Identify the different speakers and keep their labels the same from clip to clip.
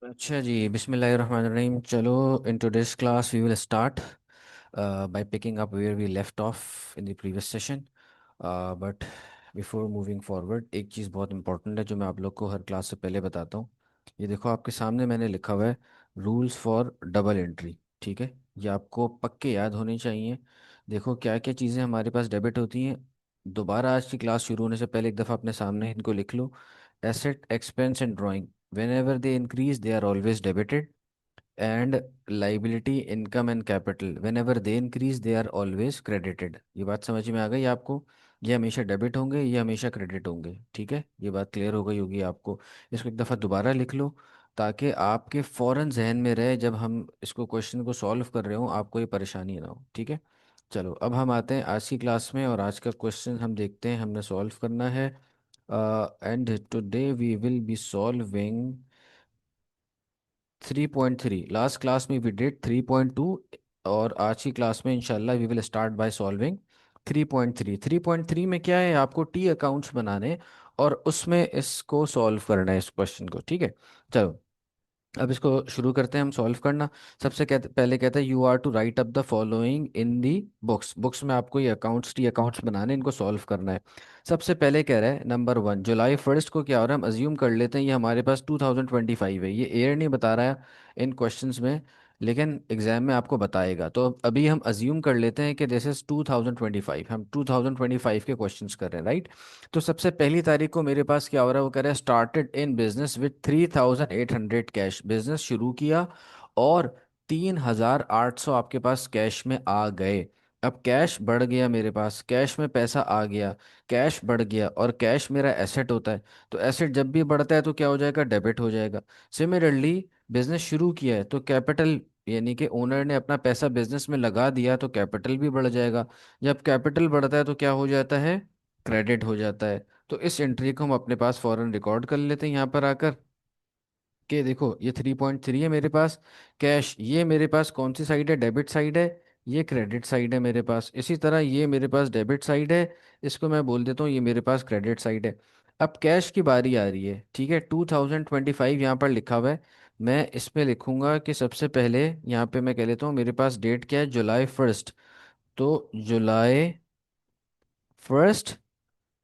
Speaker 1: अच्छा जी, बिस्मिल्लाहिर्रहमानिर्रहीम। चलो, in today's class we will start by picking up where we left off in the previous session. But before moving forward, एक चीज़ बहुत important है जो मैं आप लोग को हर क्लास से पहले बताता हूँ। ये देखो, आपके सामने मैंने लिखा हुआ है रूल्स फॉर डबल एंट्री। ठीक है, ये आपको पक्के याद होने चाहिए। देखो, क्या क्या चीज़ें हमारे पास डेबिट होती हैं। दोबारा आज की क्लास शुरू होने से पहले एक दफ़ा अपने सामने इनको लिख लो। Asset, expense and drawing, whenever they increase they are always debited. And liability, income and capital, whenever they increase they are always credited। ये बात समझ में आ गई आपको? ये हमेशा डेबिट होंगे, ये हमेशा क्रेडिट होंगे। ठीक है, ये बात क्लियर हो गई होगी आपको। इसको एक दफ़ा दोबारा लिख लो ताकि आपके फौरन जहन में रहे, जब हम इसको क्वेश्चन को सॉल्व कर रहे हो आपको ये परेशानी ना हो। ठीक है, चलो अब हम आते हैं आज की क्लास में और आज का क्वेश्चन हम देखते हैं, हमने सॉल्व करना है। And today we will be solving 3.3। Last class में वी डिड 3.2 और आज की क्लास में इंशाल्लाह we will start by solving 3.3। 3.3 में क्या है, आपको टी अकाउंट्स बनाने और उसमें इसको सॉल्व करना है, इस क्वेश्चन को। ठीक है, चलो अब इसको शुरू करते हैं हम सॉल्व करना। सबसे पहले कहता है you are to write up the following in the books. Books में आपको ये अकाउंट्स, टी अकाउंट्स बनाने, इनको सॉल्व करना है। सबसे पहले कह रहा है नंबर वन, जुलाई फर्स्ट को क्या हो रहा है, हम अज्यूम कर लेते हैं ये हमारे पास 2025 है। ये ईयर नहीं बता रहा है इन क्वेश्चंस में, लेकिन एग्जाम में आपको बताएगा। तो अभी हम अज्यूम कर लेते हैं कि दिस इज 2025, हम 2025 के क्वेश्चंस कर रहे हैं, राइट। तो सबसे पहली तारीख को मेरे पास क्या हो रहा है, वो कह रहा है started in business with 3800 cash. Business शुरू किया और 3800 आपके पास कैश में आ गए। अब कैश बढ़ गया, मेरे पास कैश में पैसा आ गया, कैश बढ़ गया और कैश मेरा एसेट होता है। तो एसेट जब भी बढ़ता है तो क्या हो जाएगा, डेबिट हो जाएगा। सिमिलरली बिजनेस शुरू किया है तो कैपिटल, यानी कि ओनर ने अपना पैसा बिजनेस में लगा दिया तो कैपिटल भी बढ़ जाएगा। जब कैपिटल बढ़ता है तो क्या हो जाता है, क्रेडिट हो जाता है। तो इस एंट्री को हम अपने पास फौरन रिकॉर्ड कर लेते हैं यहाँ पर आकर कि देखो ये 3.3 है मेरे पास। कैश, ये मेरे पास कौन सी साइड है, डेबिट साइड है। ये क्रेडिट साइड है मेरे पास। इसी तरह ये मेरे पास डेबिट साइड है, इसको मैं बोल देता हूँ ये मेरे पास क्रेडिट साइड है। अब कैश की बारी आ रही है। ठीक है, 2025 यहाँ पर लिखा हुआ है। मैं इसमें लिखूंगा कि सबसे पहले यहाँ पे मैं कह लेता हूँ मेरे पास डेट क्या है, जुलाई फर्स्ट। तो जुलाई फर्स्ट,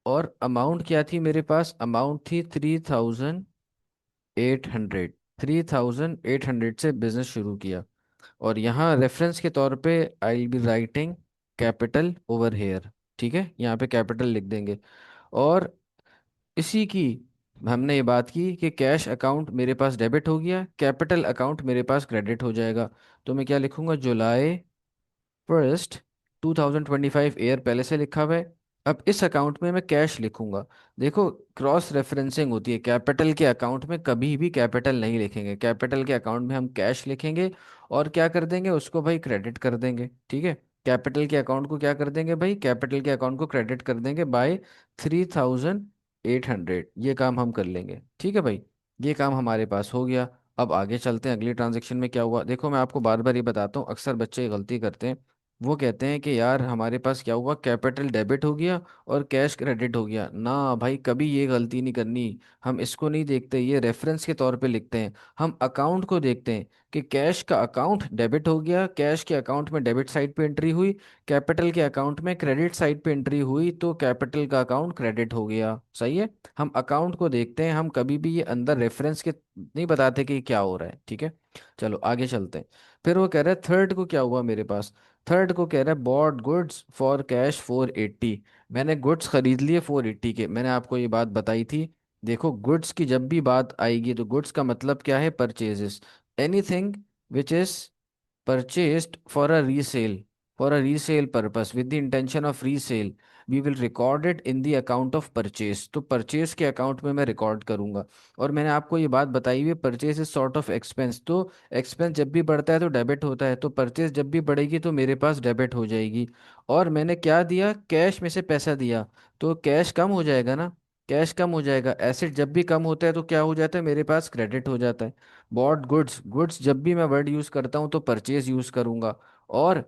Speaker 1: और अमाउंट क्या थी मेरे पास, अमाउंट थी 3800। 3800 से बिजनेस शुरू किया। और यहाँ रेफरेंस के तौर पे I will be writing capital over here. ठीक है, यहाँ पे कैपिटल लिख देंगे। और इसी की हमने ये बात की कि कैश अकाउंट मेरे पास डेबिट हो गया, कैपिटल अकाउंट मेरे पास क्रेडिट हो जाएगा। तो मैं क्या लिखूंगा, जुलाई फर्स्ट 2025 ईयर पहले से लिखा हुआ है। अब इस अकाउंट में मैं कैश लिखूंगा। देखो, क्रॉस रेफरेंसिंग होती है, कैपिटल के अकाउंट में कभी भी कैपिटल नहीं लिखेंगे, कैपिटल के अकाउंट में हम कैश लिखेंगे और क्या कर देंगे, उसको भाई क्रेडिट कर देंगे। ठीक है, कैपिटल के अकाउंट को क्या कर देंगे भाई, कैपिटल के अकाउंट को क्रेडिट कर देंगे बाय 3800। ये काम हम कर लेंगे। ठीक है भाई, ये काम हमारे पास हो गया। अब आगे चलते हैं, अगली ट्रांजेक्शन में क्या हुआ। देखो, मैं आपको बार बार ये बताता हूँ, अक्सर बच्चे ये गलती करते हैं। वो कहते हैं कि यार हमारे पास क्या हुआ, कैपिटल डेबिट हो गया और कैश क्रेडिट हो गया। ना भाई, कभी ये गलती नहीं करनी। हम इसको नहीं देखते, ये रेफरेंस के तौर पे लिखते हैं। हम अकाउंट को देखते हैं कि कैश का अकाउंट डेबिट हो गया, कैश के अकाउंट में डेबिट साइड पे एंट्री हुई, कैपिटल के अकाउंट में क्रेडिट साइड पे एंट्री हुई, तो कैपिटल का अकाउंट क्रेडिट हो गया। सही है, हम अकाउंट को देखते हैं, हम कभी भी ये अंदर रेफरेंस के नहीं बताते कि क्या हो रहा है। ठीक है, चलो आगे चलते हैं। फिर वो कह रहा है थर्ड को क्या हुआ मेरे पास। थर्ड को कह रहा है बॉट गुड्स फॉर कैश 480। मैंने गुड्स खरीद लिए 480 के, मैंने आपको ये बात बताई थी। देखो, गुड्स की जब भी बात आएगी तो गुड्स का मतलब क्या है, purchases. Anything which is purchased for a resale purpose with the intention of resale, we will record it in the account of purchase। तो परचेज के अकाउंट में मैं रिकॉर्ड करूंगा। और मैंने आपको ये बात बताई हुई है, purchase is sort of expense. तो एक्सपेंस जब भी बढ़ता है तो डेबिट होता है, तो परचेज जब भी बढ़ेगी तो मेरे पास डेबिट हो जाएगी। और मैंने क्या दिया, कैश में से पैसा दिया, तो कैश कम हो जाएगा ना, कैश कम हो जाएगा। एसेट जब भी कम होता है तो क्या हो जाता है, मेरे पास क्रेडिट हो जाता है। बॉट गुड्स, गुड्स जब भी मैं वर्ड यूज करता हूं तो परचेज यूज करूंगा। और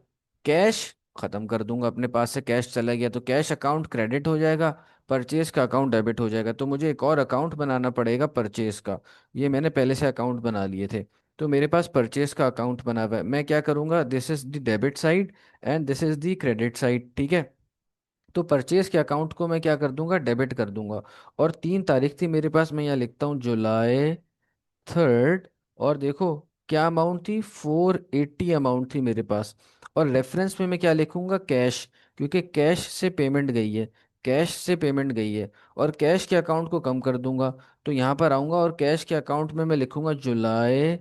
Speaker 1: कैश खत्म कर दूंगा, अपने पास से कैश चला गया तो कैश अकाउंट क्रेडिट हो जाएगा। परचेज का अकाउंट डेबिट हो जाएगा, तो मुझे एक और अकाउंट बनाना पड़ेगा परचेज का। ये मैंने पहले से अकाउंट बना लिए थे। तो मेरे पास परचेज का अकाउंट बना हुआ है। मैं क्या करूंगा, this is the debit side and this is the credit side, ठीक है। तो परचेज के अकाउंट को मैं क्या कर दूंगा, डेबिट कर दूंगा। और 3 तारीख थी मेरे पास, मैं यहाँ लिखता हूँ July 3rd। और देखो क्या अमाउंट थी, 480 अमाउंट थी मेरे पास। और रेफरेंस में मैं क्या लिखूंगा, कैश, क्योंकि कैश से पेमेंट गई है, कैश से पेमेंट गई है। और कैश के अकाउंट को कम कर दूंगा। तो यहाँ पर आऊंगा और कैश के अकाउंट में मैं लिखूंगा July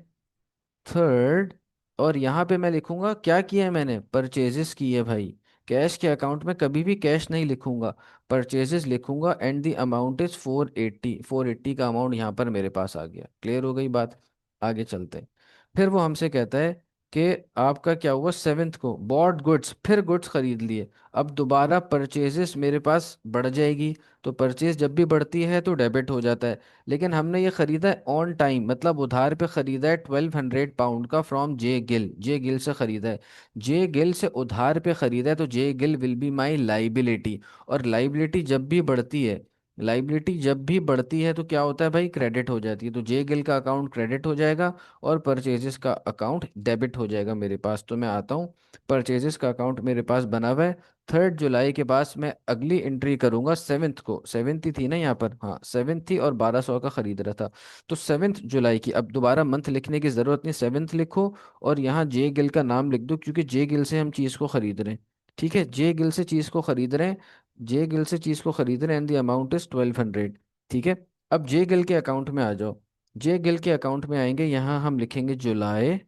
Speaker 1: 3rd। और यहाँ पे मैं लिखूंगा क्या किया है मैंने, परचेजेस की है भाई। कैश के अकाउंट में कभी भी कैश नहीं लिखूंगा, परचेजेस लिखूंगा। एंड द अमाउंट इज 480, 480 का अमाउंट यहाँ पर मेरे पास आ गया। क्लियर हो गई बात। आगे चलते हैं। फिर वो हमसे कहता है कि आपका क्या हुआ, 7th को बॉट गुड्स, फिर गुड्स खरीद लिए। अब दोबारा परचेजेस मेरे पास बढ़ जाएगी। तो परचेज जब भी बढ़ती है तो डेबिट हो जाता है। लेकिन हमने ये खरीदा है ऑन टाइम, मतलब उधार पे खरीदा है 1200 पाउंड का from J Gill, J Gill से खरीदा है। जे गिल से उधार पे खरीदा है, तो J Gill will be my liability. और लाइबिलिटी जब भी बढ़ती है, लाइबिलिटी जब भी बढ़ती है तो क्या होता है भाई, क्रेडिट हो जाती है। तो जे गिल का अकाउंट क्रेडिट हो जाएगा और परचेजेस का अकाउंट डेबिट हो जाएगा मेरे पास। तो मैं आता हूँ, परचेजेस का अकाउंट मेरे पास बना हुआ है। 3rd जुलाई के पास मैं अगली एंट्री करूंगा 7th को, 7th ही थी ना यहाँ पर, हाँ 7th थी और 1200 का खरीद रहा था। तो 7th जुलाई की, अब दोबारा मंथ लिखने की जरूरत नहीं, 7th लिखो। और यहाँ जे गिल का नाम लिख दो, क्योंकि जे गिल से हम चीज को खरीद रहे हैं। ठीक है, जे गिल से चीज को खरीद रहे हैं, जे गिल से चीज को खरीद रहे हैं एंड द अमाउंट इज 1200। ठीक है। अब जे गिल के अकाउंट में आ जाओ। जे गिल के अकाउंट में आएंगे, यहाँ हम लिखेंगे जुलाई।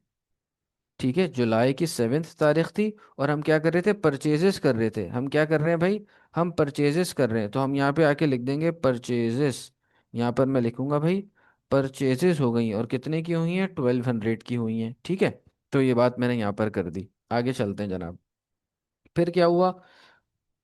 Speaker 1: ठीक है, जुलाई की 7th तारीख थी। और हम क्या कर रहे थे, परचेजेस कर रहे थे। हम क्या कर रहे हैं भाई, हम परचेजेस कर रहे हैं। तो हम यहाँ पे आके लिख देंगे परचेजेस। यहाँ पर मैं लिखूंगा भाई, परचेजेस हो गई और कितने की हुई हैं, 1200 की हुई हैं। ठीक है। तो ये बात मैंने यहाँ पर कर दी। आगे चलते हैं जनाब। फिर क्या हुआ,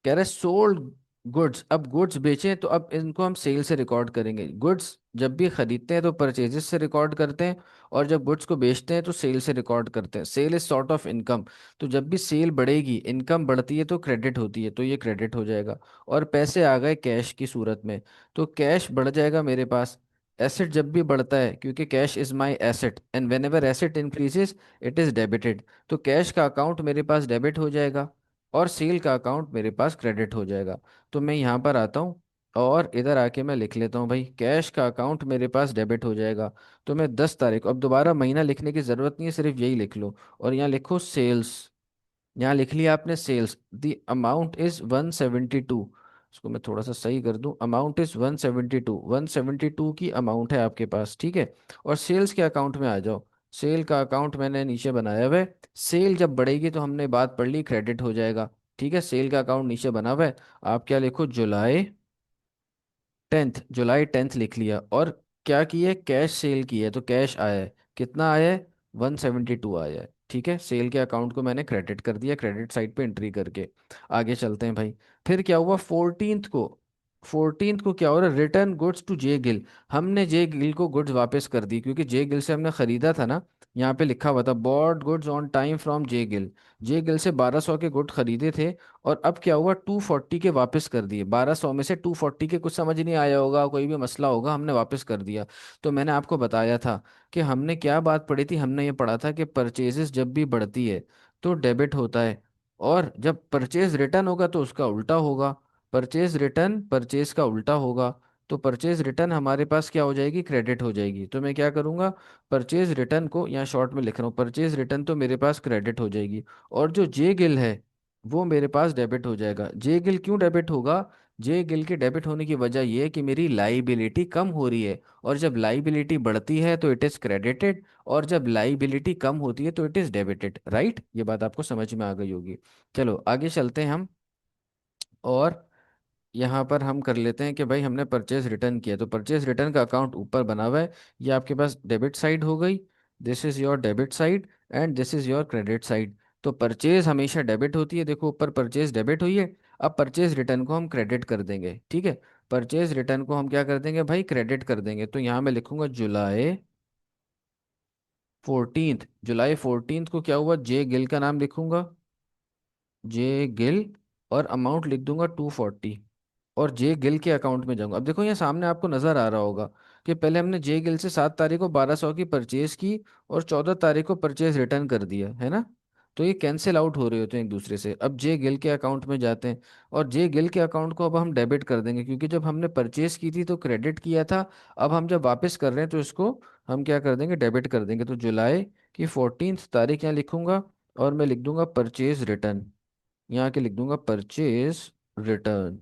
Speaker 1: कह रहे सोल्ड गुड्स। अब गुड्स बेचें तो अब इनको हम सेल से रिकॉर्ड करेंगे। गुड्स जब भी खरीदते हैं तो परचेजेस से रिकॉर्ड करते हैं, और जब गुड्स को बेचते हैं तो सेल से रिकॉर्ड करते हैं। Sale is sort of income. तो जब भी सेल बढ़ेगी, इनकम बढ़ती है तो क्रेडिट होती है, तो ये क्रेडिट हो जाएगा। और पैसे आ गए कैश की सूरत में, तो कैश बढ़ जाएगा मेरे पास। एसेट जब भी बढ़ता है, क्योंकि cash is my asset and when ever asset increases it is debited. तो कैश का अकाउंट मेरे पास डेबिट हो जाएगा और सेल का अकाउंट मेरे पास क्रेडिट हो जाएगा। तो मैं यहाँ पर आता हूँ और इधर आके मैं लिख लेता हूँ भाई, कैश का अकाउंट मेरे पास डेबिट हो जाएगा। तो मैं 10 तारीख, अब दोबारा महीना लिखने की ज़रूरत नहीं है, सिर्फ यही लिख लो। और यहाँ लिखो सेल्स। यहाँ लिख लिया आपने सेल्स, द अमाउंट इज 172। इसको मैं थोड़ा सा सही कर दूं, अमाउंट इज 172, 172 की अमाउंट है आपके पास। ठीक है। और सेल्स के अकाउंट में आ जाओ। सेल का अकाउंट मैंने नीचे बनाया हुआ है। सेल जब बढ़ेगी तो हमने बात पढ़ ली, क्रेडिट हो जाएगा। ठीक है, सेल का अकाउंट नीचे बना हुआ है। आप क्या लिखो, जुलाई 10th लिख लिया। और क्या की है, कैश सेल की है, तो कैश आया है, कितना आया है, 172 आया है। ठीक है, सेल के अकाउंट को मैंने क्रेडिट कर दिया, क्रेडिट साइड पे एंट्री करके। आगे चलते हैं भाई। फिर क्या हुआ 14th को क्या हो रहा है, रिटर्न गुड्स टू जे गिल। हमने जे गिल को गुड्स वापस कर दी, क्योंकि जे गिल से हमने खरीदा था ना। यहाँ पे लिखा हुआ था bought goods on time from J Gill. J Gill से 1200 के गुड खरीदे थे। और अब क्या हुआ, 240 के वापस कर दिए। 1200 में से 240 के, कुछ समझ नहीं आया होगा, कोई भी मसला होगा, हमने वापस कर दिया। तो मैंने आपको बताया था कि हमने क्या बात पढ़ी थी, हमने ये पढ़ा था कि परचेजेस जब भी बढ़ती है तो डेबिट होता है, और जब परचेज रिटर्न होगा तो उसका उल्टा होगा। परचेज रिटर्न परचेज का उल्टा होगा। तो परचेज रिटर्न हमारे पास क्या हो जाएगी, क्रेडिट हो जाएगी। तो मैं क्या करूंगा, परचेज रिटर्न को यहाँ शॉर्ट में लिख रहा हूँ, परचेज रिटर्न तो मेरे पास क्रेडिट हो जाएगी। और जो जे गिल है वो मेरे पास डेबिट हो जाएगा। जे गिल क्यों डेबिट होगा, जे गिल के डेबिट होने की वजह यह है कि मेरी लाइबिलिटी कम हो रही है। और जब लाइबिलिटी बढ़ती है तो इट इज क्रेडिटेड, और जब लाइबिलिटी कम होती है तो इट इज डेबिटेड। राइट, ये बात आपको समझ में आ गई होगी। चलो आगे चलते हैं हम। और यहाँ पर हम कर लेते हैं कि भाई हमने परचेज रिटर्न किया, तो परचेज रिटर्न का अकाउंट ऊपर बना हुआ है। ये आपके पास डेबिट साइड हो गई, this is your debit side and this is your credit side. तो परचेज हमेशा डेबिट होती है, देखो ऊपर परचेज डेबिट हुई है। अब परचेज रिटर्न को हम क्रेडिट कर देंगे। ठीक है, परचेज रिटर्न को हम क्या कर देंगे भाई, क्रेडिट कर देंगे। तो यहाँ मैं लिखूंगा जुलाई 14th को क्या हुआ, जे गिल का नाम लिखूंगा, जे गिल, और अमाउंट लिख दूंगा 240। और जे गिल के अकाउंट में जाऊंगा। अब देखो यहाँ सामने आपको नजर आ रहा होगा कि पहले हमने जे गिल से 7 तारीख को 1200 की परचेज की और 14 तारीख को परचेज रिटर्न कर दिया है ना। तो ये कैंसिल आउट हो रहे होते हैं एक दूसरे से। अब जे गिल के अकाउंट में जाते हैं और जे गिल के अकाउंट को अब हम डेबिट कर देंगे, क्योंकि जब हमने परचेज की थी तो क्रेडिट किया था। अब हम जब वापस कर रहे हैं तो इसको हम क्या कर देंगे, डेबिट कर देंगे। तो जुलाई की 14 तारीख यहाँ लिखूंगा और मैं लिख दूंगा परचेज रिटर्न। यहाँ के लिख दूंगा purchase return,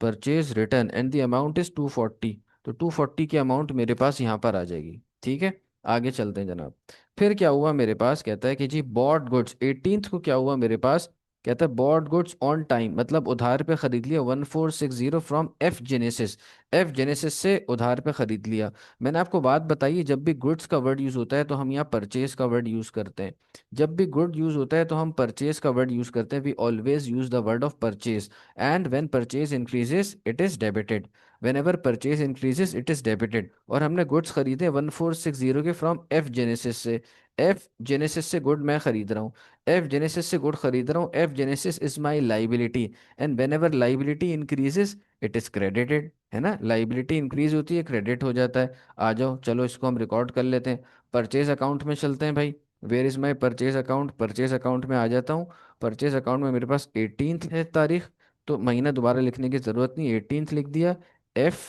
Speaker 1: purchase return and the amount is 240। तो 240 की अमाउंट मेरे पास यहाँ पर आ जाएगी। ठीक है, आगे चलते हैं जनाब। फिर क्या हुआ मेरे पास, कहता है कि जी बॉट गुड्स 18th को क्या हुआ मेरे पास, कहता है बॉट गुड्स ऑन टाइम, मतलब उधार पे खरीद लिया 1460 from F genesis. F Genesis से उधार पे खरीद लिया। मैंने आपको बात बताई है, जब भी गुड्स का वर्ड यूज होता है तो हम यहाँ परचेज का वर्ड यूज करते हैं। जब भी गुड यूज होता है तो हम परचेज का वर्ड यूज करते हैं। We always use the word of purchase. And when purchase increases it is debited. Whenever purchase increases it is debited. और हमने गुड्स खरीदे 1460 के फ्रॉम एफ जेनेसिस से। एफ जेनेसिस से गुड मैं खरीद रहा हूँ। एफ जेनेसिस से गुड खरीद रहा हूँ। F Genesis is my liability. And whenever liability increases it is credited, है ना। लाइबिलिटी इंक्रीज होती है, क्रेडिट हो जाता है। आ जाओ चलो इसको हम रिकॉर्ड कर लेते हैं। परचेज अकाउंट में चलते हैं भाई। Where is my purchase account, purchase account में आ जाता हूँ। परचेज अकाउंट में मेरे पास 18th है तारीख, तो महीना दोबारा लिखने की जरूरत नहीं, 18th लिख दिया। एफ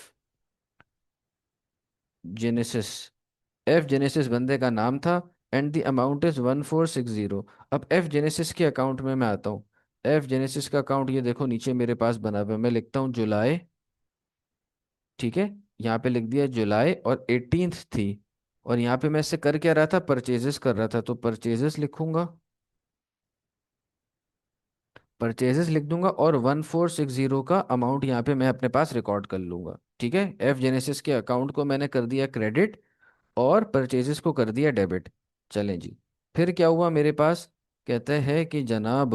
Speaker 1: जेनेसिस, एफ जेनेसिस बंदे का नाम था। And the amount is 1460। अब एफ जेनेसिस के अकाउंट में मैं आता हूँ। एफ जेनेसिस का अकाउंट ये देखो नीचे मेरे पास बना हुआ है, मैं लिखता हूँ जुलाई। ठीक है, यहाँ पे लिख दिया जुलाई और 18th थी। और यहाँ पे मैं इससे कर क्या रहा था, परचेजेस कर रहा था, तो परचेजेस लिखूंगा, परचेजेस लिख दूंगा और 1460 का अमाउंट यहाँ पे मैं अपने पास रिकॉर्ड कर लूंगा। ठीक है, एफ जेनेसिस के अकाउंट को मैंने कर दिया क्रेडिट और परचेजेस को कर दिया डेबिट। चलें जी, फिर क्या हुआ मेरे पास, कहते हैं कि जनाब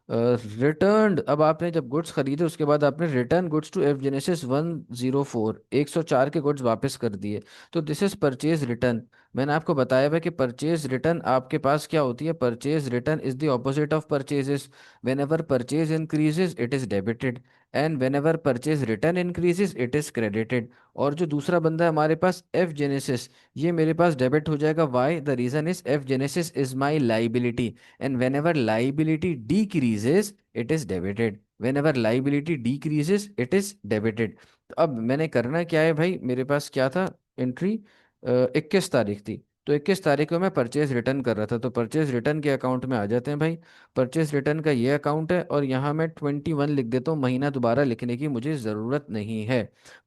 Speaker 1: रिटर्न, अब आपने जब गुड्स खरीदे उसके बाद आपने return goods to F Genesis 104, 104 के गुड्स वापस कर दिए। तो दिस इज परचेज रिटर्न। मैंने आपको बताया हुआ कि परचेज रिटर्न आपके पास क्या होती है, purchase return is the opposite of purchases. When ever purchase increases it is debited and whenever purchase return increases it is credited. और जो दूसरा बंदा है हमारे पास एफ जेनेसिस, ये मेरे पास डेबिट हो जाएगा। Why, the reason is F Genesis is my liability and whenever liability decreases it is debited. Whenever liability decreases it is debited. तो अब मैंने करना क्या है भाई, मेरे पास क्या था एंट्री, 21 तारीख थी। तो 21 तारीख को मैं परचेज रिटर्न कर रहा था, तो परचेज रिटर्न के अकाउंट में आ जाते हैं भाई। परचेज रिटर्न का ये अकाउंट है और यहाँ मैं 21 लिख देता हूँ, महीना दोबारा लिखने की मुझे ज़रूरत नहीं है।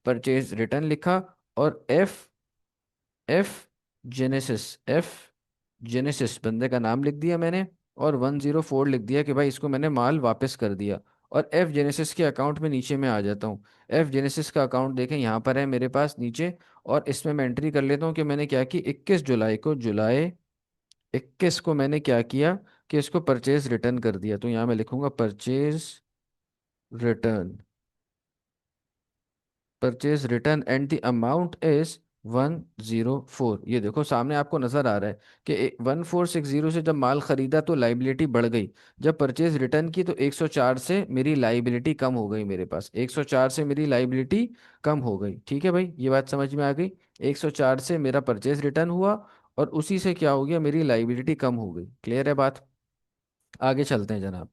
Speaker 1: परचेज रिटर्न लिखा और F, F genesis, F genesis बंदे का नाम लिख दिया मैंने और 104 लिख दिया कि भाई इसको मैंने माल वापस कर दिया। और एफ जेनेसिस के अकाउंट में नीचे में आ जाता हूँ। एफ जेनेसिस का अकाउंट देखें यहाँ पर है मेरे पास नीचे। और इसमें मैं एंट्री कर लेता हूँ कि मैंने क्या की, 21 जुलाई को, जुलाई 21 को मैंने क्या किया कि इसको परचेज रिटर्न कर दिया। तो यहाँ मैं लिखूंगा purchase return, purchase return and the amount is 104। ये देखो सामने आपको नजर आ रहा है कि 1460 से जब माल खरीदा तो लाइबिलिटी बढ़ गई। जब परचेज रिटर्न की तो 104 से मेरी लाइबिलिटी कम हो गई, मेरे पास 104 से मेरी लाइबिलिटी कम हो गई। ठीक है भाई, ये बात समझ में आ गई। 104 से मेरा परचेज रिटर्न हुआ और उसी से क्या हो गया, मेरी लाइबिलिटी कम हो गई। क्लियर है बात, आगे चलते हैं जनाब।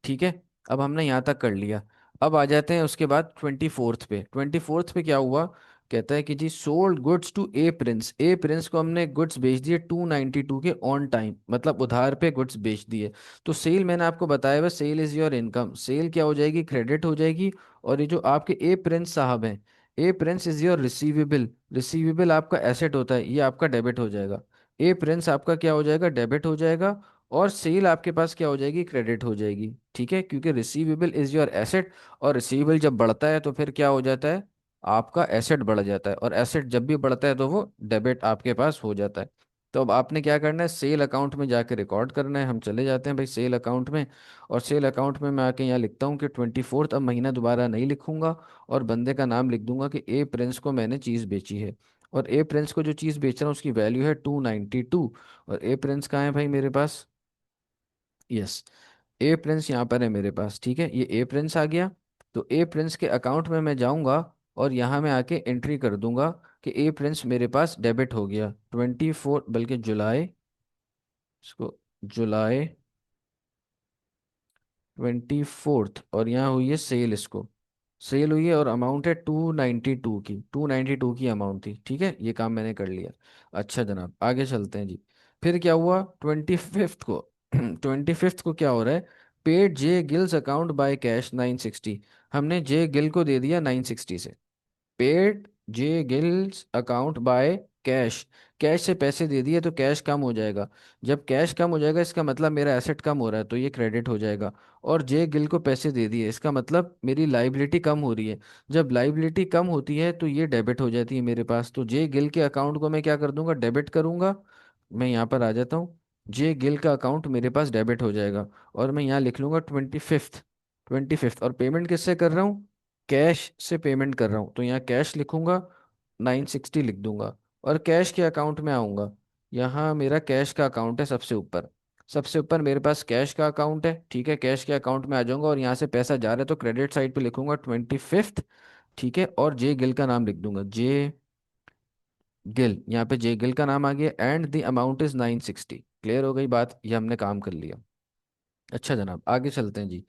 Speaker 1: ठीक है, अब हमने यहाँ तक कर लिया। अब आ जाते हैं उसके बाद 24th पे। 24th पे क्या हुआ, कहता है कि G sold goods to A Prince. A Prince को हमने गुड्स बेच दिए 292 के ऑन टाइम, मतलब उधार पे गुड्स बेच दिए। तो सेल मैंने आपको बताया हुआ, sale is your income, sale क्या हो जाएगी, क्रेडिट हो जाएगी। और ये जो आपके ए प्रिंस साहब हैं, A Prince is your receivable, receivable आपका एसेट होता है, ये आपका डेबिट हो जाएगा। ए प्रिंस आपका क्या हो जाएगा, डेबिट हो जाएगा। और सेल आपके पास क्या हो जाएगी, क्रेडिट हो जाएगी। ठीक है, क्योंकि रिसीवेबल इज योर एसेट और रिसीवेबल जब बढ़ता है तो फिर क्या हो जाता है, आपका एसेट बढ़ जाता है। और एसेट जब भी बढ़ता है तो वो डेबिट आपके पास हो जाता है। तो अब आपने क्या करना है, सेल अकाउंट में जाके रिकॉर्ड करना है। हम चले जाते हैं भाई सेल अकाउंट में। और सेल अकाउंट में मैं आके यहाँ लिखता हूँ कि 24th, अब महीना दोबारा नहीं लिखूंगा और बंदे का नाम लिख दूंगा कि ए प्रिंस को मैंने चीज़ बेची है। और ए प्रिंस को जो चीज़ बेच रहा हूँ उसकी वैल्यू है 292। और ए प्रिंस कहाँ है भाई मेरे पास, यस, ए प्रिंस यहाँ पर है मेरे पास। ठीक है, ये ए प्रिंस आ गया। तो ए प्रिंस के अकाउंट में मैं जाऊंगा और यहाँ मैं आके एंट्री कर दूंगा कि ए प्रिंस मेरे पास डेबिट हो गया 24, बल्कि जुलाई, इसको जुलाई 24, और यहाँ हुई है सेल, इसको सेल हुई है और अमाउंट है 292 की, 292 की अमाउंट थी। ठीक है, ये काम मैंने कर लिया। अच्छा जनाब, आगे चलते हैं जी। फिर क्या हुआ 25th को? 25th को क्या हो रहा है? Paid J gills account by cash 960। हमने जे गिल को दे दिया 960 से। Paid J gills account by cash, cash से पैसे दे दिए तो कैश कम हो जाएगा। जब कैश कम हो जाएगा इसका मतलब मेरा एसेट कम हो रहा है, तो ये क्रेडिट हो जाएगा। और जे गिल को पैसे दे दिए इसका मतलब मेरी लाइबिलिटी कम हो रही है। जब लाइबिलिटी कम होती है तो ये डेबिट हो जाती है मेरे पास। तो जे गिल के अकाउंट को मैं क्या कर दूंगा? डेबिट करूंगा। मैं यहाँ पर आ जाता हूँ, जे गिल का अकाउंट मेरे पास डेबिट हो जाएगा। और मैं यहाँ लिख लूंगा 25th, 25th। और पेमेंट किससे कर रहा हूँ? कैश से पेमेंट कर रहा हूँ, तो यहाँ कैश लिखूंगा, 960 लिख दूंगा। और कैश के अकाउंट में आऊंगा, यहाँ मेरा कैश का अकाउंट है सबसे ऊपर। सबसे ऊपर मेरे पास कैश का अकाउंट है। ठीक है, कैश के अकाउंट में आ जाऊंगा और यहाँ से पैसा जा रहा है तो क्रेडिट साइड पे लिखूंगा 25th। ठीक है, और जे गिल का नाम लिख दूंगा, जे गिल। यहाँ पे जे गिल का नाम आ गया and the amount is 960। Clear हो गई बात? ये हमने काम कर लिया। अच्छा जनाब, आगे चलते हैं जी।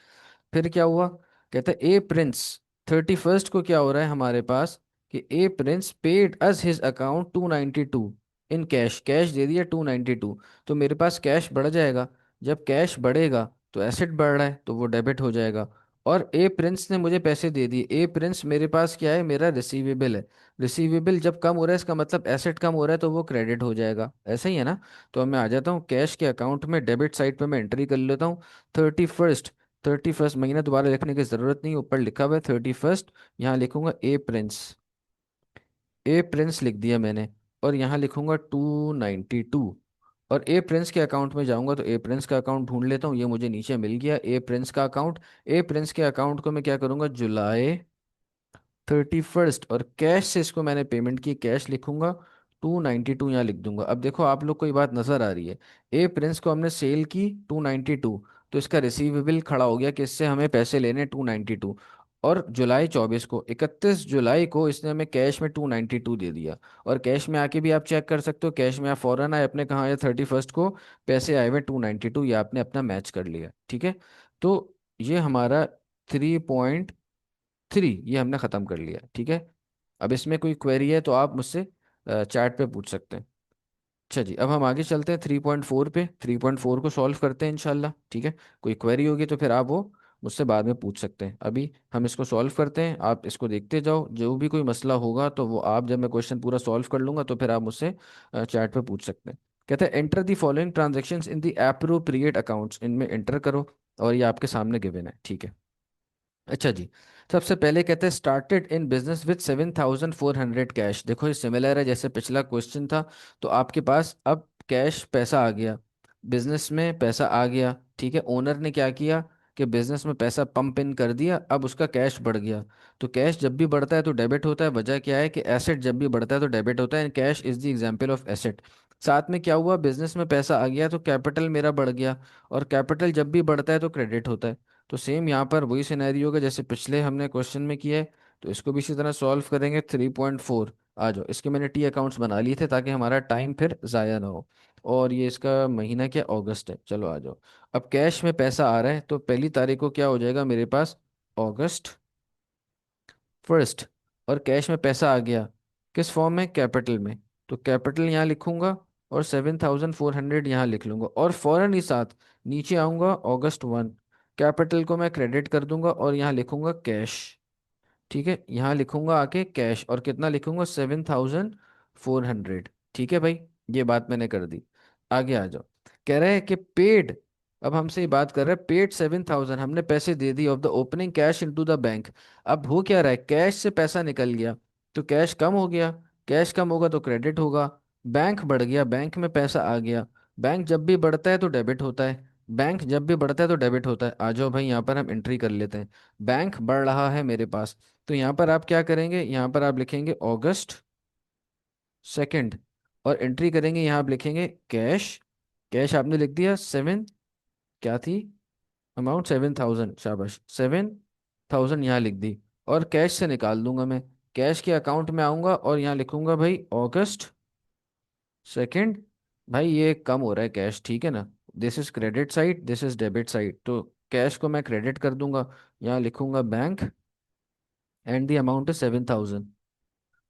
Speaker 1: फिर क्या हुआ? कहता है ए प्रिंस, 31st को क्या हो रहा है हमारे पास कि A Prince paid us his account 292 in cash, cash दे दिया 292। तो मेरे पास कैश बढ़ जाएगा। जब कैश बढ़ेगा तो एसेट बढ़ रहा है तो वो डेबिट हो जाएगा। और ए प्रिंस ने मुझे पैसे दे दिए। ए प्रिंस मेरे पास क्या है? मेरा रिसीवेबल है। रिसीवेबल जब कम हो रहा है इसका मतलब एसेट कम हो रहा है, तो वो क्रेडिट हो जाएगा। ऐसा ही है ना? तो अब मैं आ जाता हूँ कैश के अकाउंट में, डेबिट साइड पे मैं एंट्री कर लेता हूँ। 31st, 31st महीना दोबारा लिखने की जरूरत नहीं, ऊपर लिखा हुआ है 31st। यहाँ लिखूंगा ए प्रिंस, ए प्रिंस लिख दिया मैंने। और यहाँ लिखूंगा 292। और ए प्रिंस के अकाउंट में जाऊंगा तो ए प्रिंस का अकाउंट ढूंढ लेता हूँ, ये मुझे नीचे मिल गया ए प्रिंस का अकाउंट। ए प्रिंस के अकाउंट को मैं क्या करूंगा? जुलाई 31st, और कैश से इसको मैंने पेमेंट की, कैश लिखूंगा 292, यहाँ लिख दूंगा। अब देखो आप लोग को ये बात नजर आ रही है, ए प्रिंस को हमने सेल की 292, तो इसका रिसीवेबल खड़ा हो गया कि इससे हमें पैसे लेने 292। और जुलाई 24 को, 31 जुलाई को इसने हमें कैश में 292 दे दिया। और कैश में आके भी आप चेक कर सकते हो, कैश में आप फौरन आए अपने, कहाँ आए? 31st को पैसे आए हुए 292, ये आपने अपना मैच कर लिया। ठीक है, तो ये हमारा 3.3 ये हमने ख़त्म कर लिया। ठीक है, अब इसमें कोई क्वेरी है तो आप मुझसे चैट पे पूछ सकते हैं। अच्छा जी, अब हम आगे चलते हैं 3.4 पे। 3.4 को सॉल्व करते हैं इंशाल्लाह। ठीक है, कोई क्वेरी होगी तो फिर आप वो मुझसे बाद में पूछ सकते हैं। अभी हम इसको सॉल्व करते हैं, आप इसको देखते जाओ, जो भी कोई मसला होगा तो वो आप, जब मैं क्वेश्चन पूरा सॉल्व कर लूंगा तो फिर आप मुझसे चैट पे पूछ सकते हैं। कहते हैं enter the following transactions in the appropriate accounts, इनमें एंटर करो। और ये आपके सामने गिवन है। ठीक है, अच्छा जी। सबसे पहले कहते हैं started in business with 7400 cash. देखो ये सिमिलर है जैसे पिछला क्वेश्चन था। तो आपके पास अब कैश पैसा आ गया, बिजनेस में पैसा आ गया। ठीक है, ओनर ने क्या किया कि बिजनेस में पैसा पंप इन कर दिया, अब उसका कैश बढ़ गया। तो कैश जब भी बढ़ता है तो डेबिट होता है। वजह क्या है कि एसेट जब भी बढ़ता है तो डेबिट होता है, and cash is the example of asset. साथ में क्या हुआ? बिजनेस में पैसा आ गया तो कैपिटल मेरा बढ़ गया। और कैपिटल जब भी बढ़ता है तो क्रेडिट होता है। तो सेम यहाँ पर वही सिनेरियो होगा जैसे पिछले हमने क्वेश्चन में किया है। तो इसको भी इसी तरह सॉल्व करेंगे। 3.4 आ जाओ, इसके मैंने टी अकाउंट्स बना लिए थे ताकि हमारा टाइम फिर ज़ाया ना हो। और ये इसका महीना क्या? अगस्त है। चलो आ जाओ। अब कैश में पैसा आ रहा है तो पहली तारीख को क्या हो जाएगा मेरे पास? अगस्त 1। और कैश में पैसा आ गया किस फॉर्म में? कैपिटल में। तो कैपिटल यहाँ लिखूंगा और 7400 यहाँ लिख लूंगा, और फौरन ही साथ नीचे आऊंगा August 1। कैपिटल को मैं क्रेडिट कर दूंगा और यहाँ लिखूंगा कैश। ठीक है, यहाँ लिखूंगा आके कैश, और कितना लिखूंगा? 7400। ठीक है भाई, ये बात मैंने कर दी। आगे आ जाओ। कह रहे हैं कि पेड, अब हमसे ये बात कर रहे हैं पेड 7000, हमने पैसे दे दी of the opening cash into the bank. अब हो क्या रहा है? कैश से पैसा निकल गया तो कैश कम हो गया, कैश कम होगा तो क्रेडिट होगा। बैंक बढ़ गया, बैंक में पैसा आ गया। बैंक जब भी बढ़ता है तो डेबिट होता है, बैंक जब भी बढ़ता है तो डेबिट होता है। आ जाओ भाई, यहाँ पर हम एंट्री कर लेते हैं। बैंक बढ़ रहा है मेरे पास, तो यहाँ पर आप क्या करेंगे? यहाँ पर आप लिखेंगे August 2, और एंट्री करेंगे, यहाँ आप लिखेंगे कैश। कैश आपने लिख दिया 7, क्या थी अमाउंट? 7000, शाबाश 7। 1000 यहाँ लिख दी। और कैश से निकाल दूंगा मैं। कैश के अकाउंट में आऊंगा और यहाँ लिखूंगा भाई अगस्त सेकंड। भाई ये कम हो रहा है कैश, ठीक है ना। This is credit side, this is debit side, तो कैश को मैं क्रेडिट कर दूंगा। यहाँ लिखूंगा bank and the amount is 7000।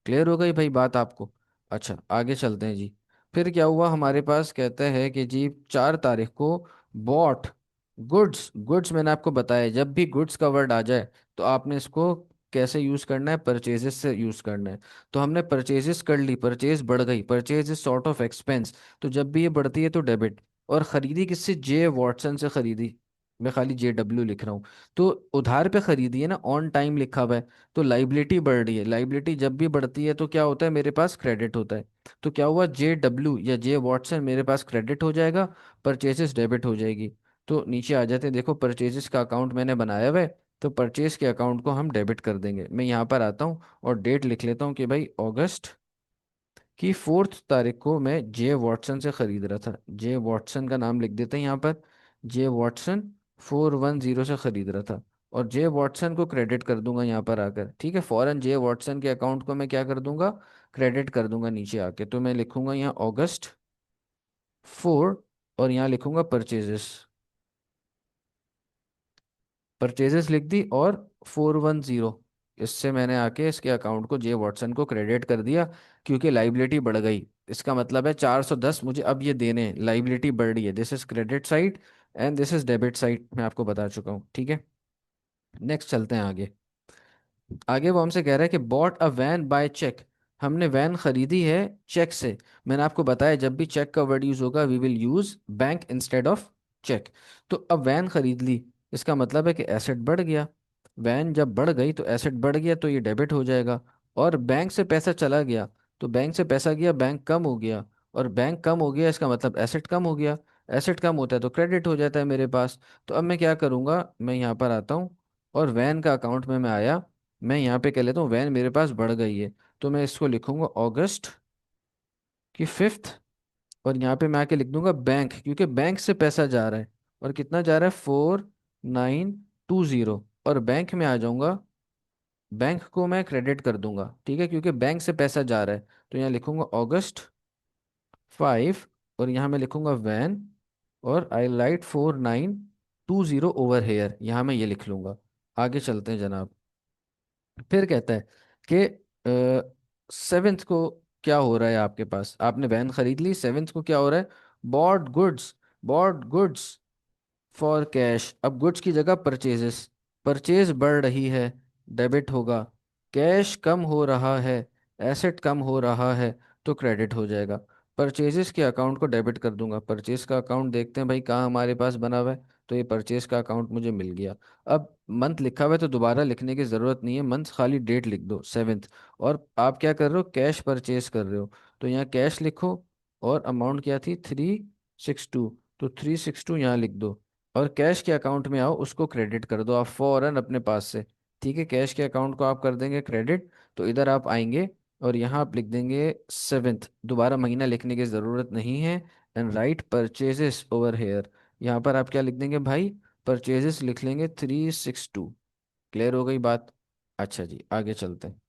Speaker 1: Clear हो गई भाई बात आपको। अच्छा आगे चलते हैं जी। फिर क्या हुआ हमारे पास, कहते हैं कि जी 4 तारीख को बॉट गुड्स। गुड्स मैंने आपको बताया जब भी गुड्स का वर्ड आ जाए तो आपने इसको कैसे यूज करना है, परचेजेस से यूज करना है। तो हमने परचेजेस कर ली, परचेज बढ़ गई, purchase is sort of expense. तो जब भी ये बढ़ती है तो डेबिट। और खरीदी किससे, जे वॉटसन से खरीदी। मैं खाली JW लिख रहा हूँ। तो उधार पे खरीदी है ना, ऑन टाइम लिखा हुआ है। तो लाइबिलिटी बढ़ रही है, लाइबिलिटी जब भी बढ़ती है तो क्या होता है, मेरे पास क्रेडिट होता है। तो क्या हुआ, JW या जे वॉटसन मेरे पास क्रेडिट हो जाएगा, परचेजेस डेबिट हो जाएगी। तो नीचे आ जाते हैं, देखो परचेजेस का अकाउंट मैंने बनाया हुआ है। तो परचेज के अकाउंट को हम डेबिट कर देंगे। मैं यहाँ पर आता हूँ और डेट लिख लेता हूँ कि भाई अगस्त की 4 तारीख को मैं जे वॉटसन से खरीद रहा था। जे वॉटसन का नाम लिख देते हैं यहाँ पर। जे वॉटसन 410 से खरीद रहा था। और जे वॉटसन को क्रेडिट कर दूंगा यहाँ पर आकर, ठीक है। फौरन जे वॉटसन के अकाउंट को मैं क्या कर दूंगा, क्रेडिट कर दूंगा नीचे आके। तो मैं लिखूंगा यहाँ अगस्त 4 और यहाँ लिखूंगा परचेजेस। परचेजेस लिख दी और 410, इससे मैंने आके इसके अकाउंट को जे वॉटसन को क्रेडिट कर दिया। क्योंकि लाइबिलिटी बढ़ गई, इसका मतलब है 410 मुझे अब ये देने हैं, लाइबिलिटी बढ़ रही है। This is credit side and this is debit side, मैं आपको बता चुका हूँ, ठीक है। नेक्स्ट चलते हैं आगे। आगे वो हमसे कह रहा है कि bought a van by cheque. हमने वैन खरीदी है चेक से। मैंने आपको बताया जब भी चेक का वर्ड यूज होगा we will use bank instead of cheque. तो अब वैन खरीद ली, इसका मतलब है कि एसेट बढ़ गया। वैन जब बढ़ गई तो एसेट बढ़ गया, तो ये डेबिट हो जाएगा। और बैंक से पैसा चला गया, तो बैंक से पैसा गया, बैंक कम हो गया। और बैंक कम हो गया इसका मतलब एसेट कम हो गया। एसेट कम होता है तो क्रेडिट हो जाता है मेरे पास। तो अब मैं क्या करूंगा, मैं यहाँ पर आता हूँ और वैन का अकाउंट में मैं आया। मैं यहाँ पे कह लेता हूँ वैन मेरे पास बढ़ गई है। तो मैं इसको लिखूंगा अगस्त की 5th। और यहाँ पे मैं आके लिख दूंगा बैंक, क्योंकि बैंक से पैसा जा रहा है। और कितना जा रहा है, 4920। और बैंक में आ जाऊंगा, बैंक को मैं क्रेडिट कर दूंगा, ठीक है, क्योंकि बैंक से पैसा जा रहा है। तो यहाँ लिखूंगा अगस्त 5। और यहाँ मैं लिखूंगा वैन। और आई लाइट 4920 ओवर हेयर, यहाँ मैं ये लिख लूंगा। आगे चलते हैं जनाब। फिर कहता है कि 7th को क्या हो रहा है आपके पास, आपने वैन खरीद ली, 7th को क्या हो रहा है, bought goods. Bought goods for cash. अब गुड्स की जगह परचेजेस, परचेज बढ़ रही है, डेबिट होगा। कैश कम हो रहा है, एसेट कम हो रहा है, तो क्रेडिट हो जाएगा। परचेजेस के अकाउंट को डेबिट कर दूंगा। परचेज का अकाउंट देखते हैं भाई कहाँ हमारे पास बना हुआ है। तो ये परचेज का अकाउंट मुझे मिल गया। अब मंथ लिखा हुआ है तो दोबारा लिखने की ज़रूरत नहीं है, मंथ खाली डेट लिख दो 7th। और आप क्या कर रहे हो, कैश परचेज कर रहे हो। तो यहाँ कैश लिखो। और अमाउंट क्या थी, 362। तो 362 यहाँ लिख दो। और कैश के अकाउंट में आओ, उसको क्रेडिट कर दो आप फौरन अपने पास से। ठीक है, कैश के अकाउंट को आप कर देंगे क्रेडिट। तो इधर आप आएंगे और यहाँ आप लिख देंगे 7th, दोबारा महीना लिखने की ज़रूरत नहीं है। And right purchases over here, यहाँ पर आप क्या लिख देंगे भाई, परचेजेस लिख लेंगे 362। क्लियर हो गई बात। अच्छा जी आगे चलते हैं।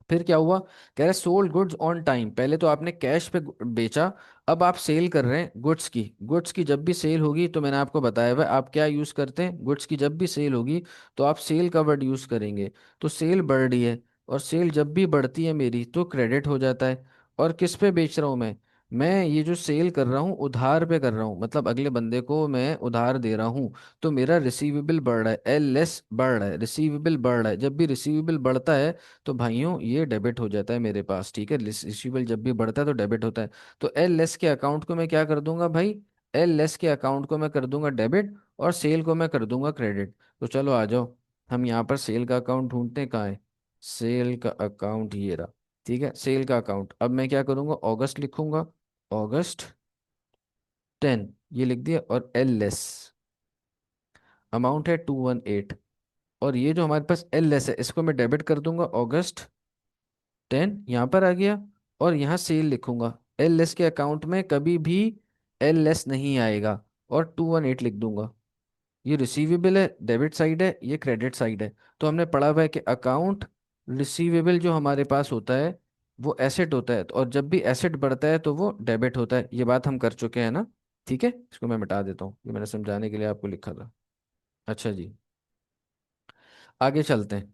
Speaker 1: फिर क्या हुआ, कह रहे सोल्ड गुड्स ऑन टाइम। पहले तो आपने कैश पे बेचा, अब आप सेल कर रहे हैं गुड्स की। गुड्स की जब भी सेल होगी तो मैंने आपको बताया हुआ है आप क्या यूज़ करते हैं, गुड्स की जब भी सेल होगी तो आप सेल का वर्ड यूज़ करेंगे। तो सेल बढ़ रही है, और सेल जब भी बढ़ती है मेरी तो क्रेडिट हो जाता है। और किस पे बेच रहा हूँ मैं ये जो सेल कर रहा हूँ उधार पे कर रहा हूँ, मतलब अगले बंदे को मैं उधार दे रहा हूँ। तो मेरा रिसीवेबल बढ़ रहा है, LS बढ़ रहा है, रिसीवेबल बढ़ रहा है। जब भी रिसीवेबल बढ़ता है तो भाइयों ये डेबिट हो जाता है मेरे पास, ठीक है। रिसीवेबल जब भी बढ़ता है तो डेबिट होता है। तो LS के अकाउंट को मैं क्या कर दूंगा भाई, LS के अकाउंट को मैं कर दूंगा डेबिट। और सेल को मैं कर दूंगा क्रेडिट। तो चलो आ जाओ, हम यहाँ पर सेल का अकाउंट ढूंढते हैं, कहाँ है सेल का अकाउंट, ये रहा। ठीक है, सेल का अकाउंट। अब मैं क्या करूंगा, अगस्त लिखूंगा, अगस्त 10 ये लिख दिया। और LS अमाउंट है 218। और ये जो हमारे पास LS है इसको मैं डेबिट कर दूंगा, अगस्त 10 यहाँ पर आ गया। और यहाँ सेल लिखूंगा। LS के अकाउंट में कभी भी LS नहीं आएगा। और 218 लिख दूंगा। ये रिसीवेबल है, डेबिट साइड है, ये क्रेडिट साइड है। तो हमने पढ़ा हुआ है कि अकाउंट रिसीवेबल जो हमारे पास होता है वो एसेट होता है, और जब भी एसेट बढ़ता है तो वो डेबिट होता है। ये बात हम कर चुके हैं ना। ठीक है, इसको मैं मिटा देता हूँ, ये मैंने समझाने के लिए आपको लिखा था। अच्छा जी, आगे चलते हैं।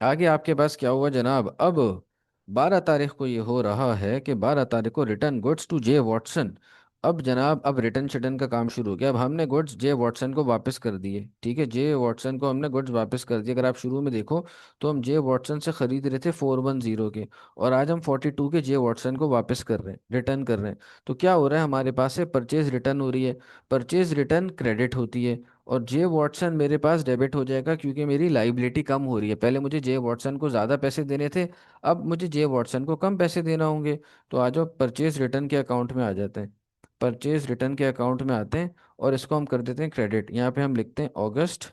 Speaker 1: आगे आपके पास क्या हुआ जनाब, अब 12 तारीख को ये हो रहा है कि 12 तारीख को return goods to J Watson. अब जनाब, अब रिटर्न शिटर्न का काम शुरू हो गया। अब हमने गुड्स जे वॉटसन को वापस कर दिए। ठीक है, जे वॉटसन को हमने गुड्स वापस कर दिए। अगर आप शुरू में देखो तो हम जे वॉटसन से खरीद रहे थे 410 के, और आज हम 42 के जे वॉटसन को वापस कर रहे हैं, रिटर्न कर रहे हैं। तो क्या हो रहा है हमारे पास से, परचेज रिटर्न हो रही है। परचेज रिटर्न क्रेडिट होती है, और जे वॉटसन मेरे पास डेबिट हो जाएगा, क्योंकि मेरी लाइबिलिटी कम हो रही है। पहले मुझे जे वॉटसन को ज़्यादा पैसे देने थे, अब मुझे जे वॉटसन को कम पैसे देना होंगे। तो आ जाओ, परचेज रिटर्न के अकाउंट में आ जाते हैं। परचेज रिटर्न के अकाउंट में आते हैं, और इसको हम कर देते हैं क्रेडिट। यहाँ पे हम लिखते हैं अगस्त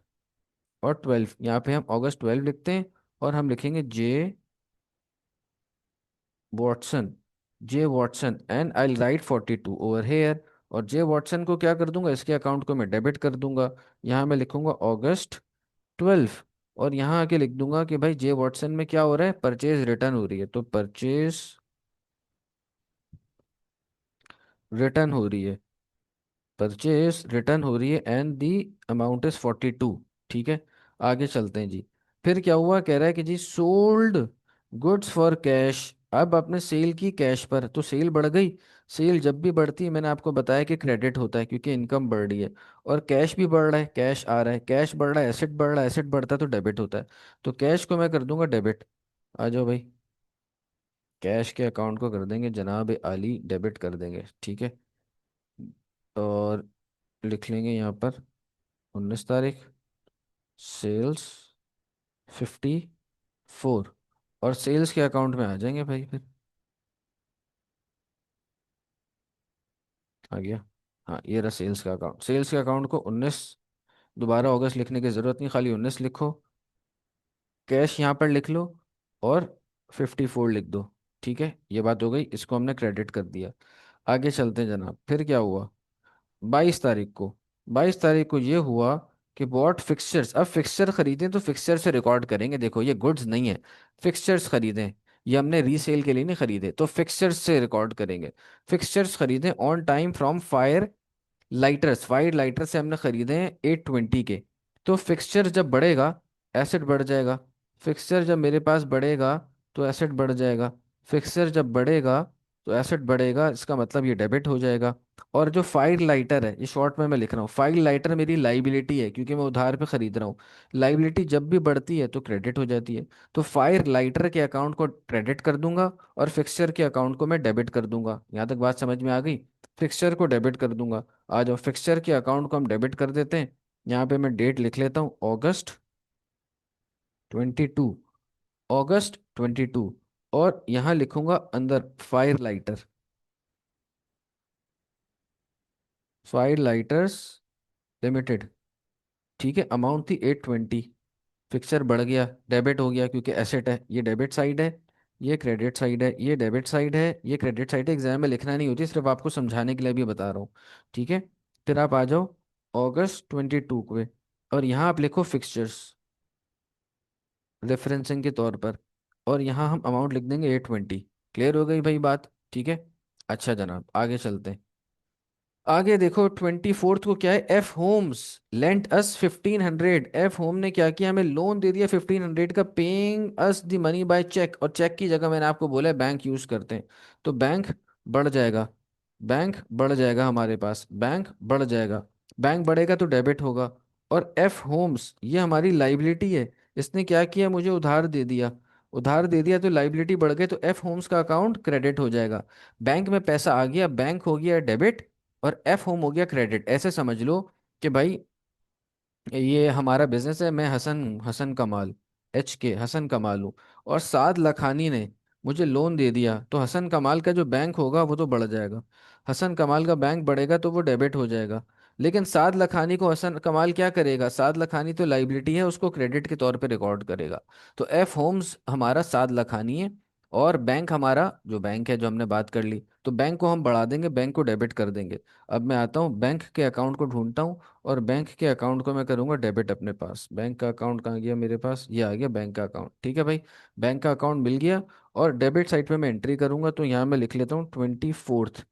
Speaker 1: और 12, यहाँ पे हम अगस्त 12 लिखते हैं, और हम लिखेंगे J Watson. J Watson and I write 42 over here. और जे वॉटसन को क्या कर दूंगा, इसके अकाउंट को मैं डेबिट कर दूंगा। यहाँ मैं लिखूंगा अगस्त 12, और यहाँ आके लिख दूंगा कि भाई जे वॉटसन में क्या हो रहा है, परचेज रिटर्न हो रही है। तो परचेज रिटर्न हो रही है, परचेज रिटर्न हो रही है, एंड दी अमाउंट इज 42। ठीक है, आगे चलते हैं जी। फिर क्या हुआ, कह रहा है कि G sold goods for cash. अब आपने सेल की कैश पर, तो सेल बढ़ गई। सेल जब भी बढ़ती है, मैंने आपको बताया कि क्रेडिट होता है, क्योंकि इनकम बढ़ रही है। और कैश भी बढ़ रहा है, कैश आ रहा है, कैश बढ़ रहा है, एसेट बढ़ रहा है, एसेट बढ़ता है तो डेबिट होता है। तो कैश को मैं कर दूंगा डेबिट। आ जाओ भाई, कैश के अकाउंट को कर देंगे जनाब आली, डेबिट कर देंगे। ठीक है, और लिख लेंगे यहाँ पर 19 तारीख, सेल्स 54, और सेल्स के अकाउंट में आ जाएंगे भाई फिर। आ गया। हाँ, ये रहा सेल्स का अकाउंट। सेल्स के अकाउंट को 19, दोबारा अगस्त लिखने की ज़रूरत नहीं, खाली 19 लिखो। कैश यहाँ पर लिख लो, और 54 लिख दो। ठीक है, ये बात हो गई, इसको हमने क्रेडिट कर दिया। आगे चलते हैं जनाब, फिर क्या हुआ 22 तारीख को। 22 तारीख को ये हुआ कि बॉट फिक्सचर्स। अब फिक्सचर खरीदें तो फिक्सचर से रिकॉर्ड करेंगे, देखो ये गुड्स नहीं है। फिक्सचर्स खरीदें, ये हमने रीसेल के लिए नहीं खरीदे, तो फिक्सचर्स से रिकॉर्ड करेंगे। फिक्सचर्स खरीदें on time from fire lighters. Fire lighter से हमने खरीदे हैं 820 के। तो फिक्सचर जब बढ़ेगा, एसेट बढ़ जाएगा। फिक्सचर जब मेरे पास बढ़ेगा तो एसेट बढ़ जाएगा। फिक्सचर जब बढ़ेगा तो एसेट बढ़ेगा, इसका मतलब ये डेबिट हो जाएगा। और जो फायर लाइटर है, ये शॉर्ट में मैं लिख रहा हूँ, फायर लाइटर मेरी लाइबिलिटी है, क्योंकि मैं उधार पे खरीद रहा हूँ। लाइबिलिटी जब भी बढ़ती है तो क्रेडिट हो जाती है। तो फायर लाइटर के अकाउंट को क्रेडिट कर दूंगा, और फिक्सचर के अकाउंट को मैं डेबिट कर दूंगा। यहाँ तक बात समझ में आ गई। फिक्सचर को डेबिट कर दूंगा। आ जाओ, फिक्सचर के अकाउंट को हम डेबिट कर देते हैं। यहाँ पे मैं डेट लिख लेता हूँ, अगस्त 22, अगस्त 22। और यहाँ लिखूंगा अंदर fire lighter, fire lighters limited. ठीक है, अमाउंट थी 820। फिक्सचर बढ़ गया, डेबिट हो गया, क्योंकि एसेट है। ये डेबिट साइड है, ये क्रेडिट साइड है, ये डेबिट साइड है, ये क्रेडिट साइड है। एग्जाम में लिखना नहीं होती, सिर्फ आपको समझाने के लिए भी बता रहा हूँ। ठीक है, फिर आप आ जाओ अगस्त 22 को, और यहाँ आप लिखो फिक्सचर्स रेफरेंसिंग के तौर पर, और यहाँ हम अमाउंट लिख देंगे 820। क्लियर हो गई भाई बात। ठीक है, अच्छा जनाब, आगे चलते हैं। आगे देखो 24 को क्या है, F Holmes lent us 1500। F Home ने क्या किया, हमें लोन दे दिया 1500 का, paying us the money by cheque. और चेक की जगह मैंने आपको बोला है बैंक यूज करते हैं। तो बैंक बढ़ जाएगा, बैंक बढ़ जाएगा, हमारे पास बैंक बढ़ जाएगा। बैंक बढ़ेगा तो डेबिट होगा। और एफ होम्स ये हमारी लाइबिलिटी है, इसने क्या किया, मुझे उधार दे दिया। उधार दे दिया तो लाइबिलिटी बढ़ गई, तो एफ होम्स का अकाउंट क्रेडिट हो जाएगा। बैंक में पैसा आ गया, बैंक हो गया डेबिट, और एफ होम हो गया क्रेडिट। ऐसे समझ लो कि भाई ये हमारा बिजनेस है, मैं हसन हसन कमाल, एच के हसन कमाल हूँ, और साद लखानी ने मुझे लोन दे दिया। तो हसन कमाल का जो बैंक होगा वो तो बढ़ जाएगा। हसन कमाल का बैंक बढ़ेगा तो वो डेबिट हो जाएगा। लेकिन साद लखानी को हसन कमाल क्या करेगा, साद लखानी तो लाइबिलिटी है, उसको क्रेडिट के तौर पे रिकॉर्ड करेगा। तो एफ होम्स हमारा साद लखानी है, और बैंक हमारा जो बैंक है, जो हमने बात कर ली, तो बैंक को हम बढ़ा देंगे, बैंक को डेबिट कर देंगे। अब मैं आता हूँ बैंक के अकाउंट को ढूंढता हूँ, और बैंक के अकाउंट को मैं करूँगा डेबिट अपने पास। बैंक का अकाउंट कहाँ गया मेरे पास, ये आ गया बैंक का अकाउंट। ठीक है भाई, बैंक का अकाउंट मिल गया। और डेबिट साइड पे मैं एंट्री करूंगा, तो यहाँ मैं लिख लेता हूँ 24th।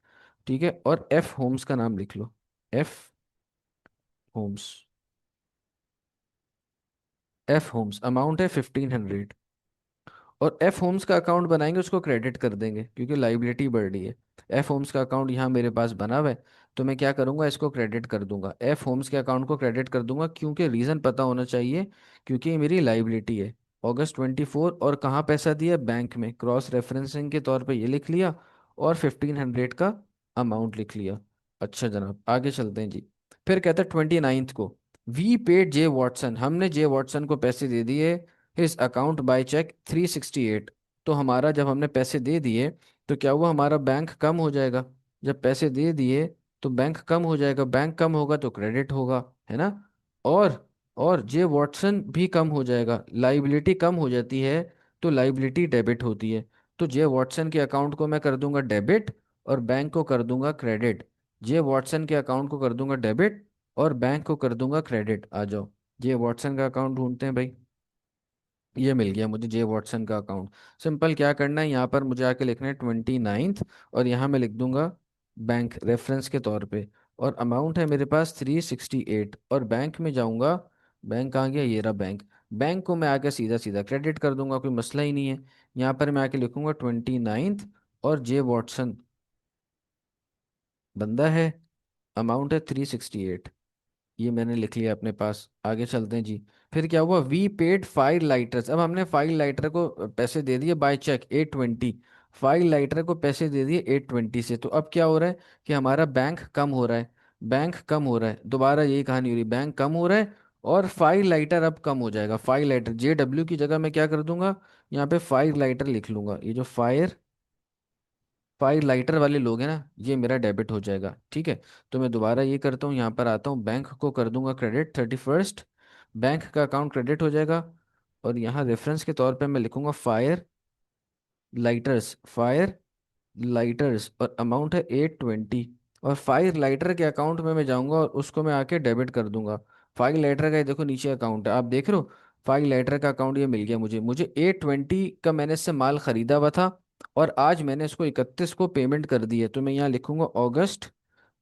Speaker 1: ठीक है, और एफ होम्स का नाम लिख लो, F Holmes. F Holmes amount है 1500। और एफ होम्स का अकाउंट बनाएंगे, उसको क्रेडिट कर देंगे क्योंकि लाइबिलिटी बढ़ रही है। एफ होम्स का अकाउंट यहाँ मेरे पास बना हुआ है, तो मैं क्या करूँगा, इसको क्रेडिट कर दूंगा, एफ होम्स के अकाउंट को क्रेडिट कर दूंगा, क्योंकि रीज़न पता होना चाहिए, क्योंकि ये मेरी लाइबिलिटी है। August 24, और कहाँ पैसा दिया, बैंक में, क्रॉस रेफरेंसिंग के तौर पे ये लिख लिया, और 1500 का अमाउंट लिख लिया। अच्छा जनाब, आगे चलते हैं जी। फिर कहता है 29th को, वी पेड जे वॉटसन, हमने जे वॉटसन को पैसे दे दिए हिज अकाउंट बाय चेक 368। तो हमारा जब हमने पैसे दे दिए, तो क्या हुआ, हमारा बैंक कम हो जाएगा। जब पैसे दे दिए तो बैंक कम हो जाएगा, बैंक कम होगा तो क्रेडिट होगा, है ना। और और जे वॉटसन भी कम हो जाएगा, लाइबिलिटी कम हो जाती है, तो लाइबिलिटी डेबिट होती है। तो जे वॉटसन के अकाउंट को मैं कर दूंगा डेबिट, और बैंक को कर दूंगा क्रेडिट। जे वॉटसन के अकाउंट को कर दूंगा डेबिट, और बैंक को कर दूंगा क्रेडिट। आ जाओ, जे वॉटसन का अकाउंट ढूंढते हैं भाई। ये मिल गया मुझे जे वॉटसन का अकाउंट। सिंपल क्या करना है, यहाँ पर मुझे आके लिखना है 29th, और यहाँ मैं लिख दूंगा बैंक रेफरेंस के तौर पे। और अमाउंट है मेरे पास 368, और बैंक में जाऊंगा। बैंक आ गया, ये रहा बैंक। बैंक को मैं आके सीधा सीधा क्रेडिट कर दूंगा, कोई मसला ही नहीं है। यहाँ पर मैं आके लिखूंगा 29th, और जे वॉटसन बंदा है, अमाउंट है 368। ये मैंने लिख लिया अपने पास, आगे चलते हैं जी। फिर क्या हुआ, वी पेड फाइव लाइटर्स, अब हमने फाइव लाइटर को पैसे दे दिए बाय चेक 820। फाइव लाइटर को पैसे दे दिए 820 से, तो अब क्या हो रहा है कि हमारा बैंक कम हो रहा है। बैंक कम हो रहा है, दोबारा यही कहानी हो रही है, बैंक कम हो रहा है। और फाइव लाइटर अब कम हो जाएगा, फाइव लाइटर JW की जगह मैं क्या कर दूंगा, यहाँ पे फाइव लाइटर लिख लूंगा। ये जो फायर फाइव लाइटर वाले लोग हैं ना, ये मेरा डेबिट हो जाएगा। ठीक है, तो मैं दोबारा ये करता हूँ, यहाँ पर आता हूँ, बैंक को कर दूंगा क्रेडिट 31st। बैंक का अकाउंट क्रेडिट हो जाएगा। और यहाँ रेफरेंस के तौर पे मैं लिखूंगा फायर लाइटर्स, फायर लाइटर्स, और अमाउंट है 820। और फायर लाइटर के अकाउंट में मैं जाऊंगा, और उसको मैं आके डेबिट कर दूंगा। फायर लाइटर का ये देखो नीचे अकाउंट है, आप देख रहे हो। फायर लाइटर का अकाउंट ये मिल गया मुझे 820 का मैंने इससे माल खरीदा हुआ था। और आज मैंने इसको 31 को पेमेंट कर दी है, तो मैं यहाँ लिखूंगा August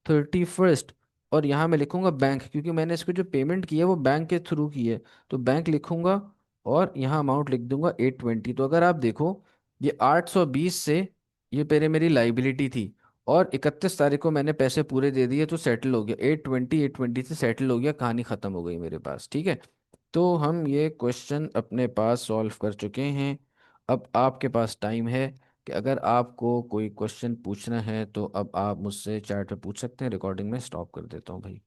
Speaker 1: 31। और यहाँ मैं लिखूंगा बैंक, क्योंकि मैंने इसको जो पेमेंट की है वो बैंक के थ्रू की है, तो बैंक लिखूंगा। और यहाँ अमाउंट लिख दूंगा 820। तो अगर आप देखो, ये 820 से, ये पहले मेरी लाइबिलिटी थी, और 31 तारीख को मैंने पैसे पूरे दे दिए, तो सेटल हो गया 820 से सेटल हो गया, कहानी खत्म हो गई मेरे पास। ठीक है, तो हम ये क्वेश्चन अपने पास सॉल्व कर चुके हैं। अब आपके पास टाइम है कि अगर आपको कोई क्वेश्चन पूछना है, तो अब आप मुझसे चैट पे पूछ सकते हैं। रिकॉर्डिंग में स्टॉप कर देता हूँ भाई।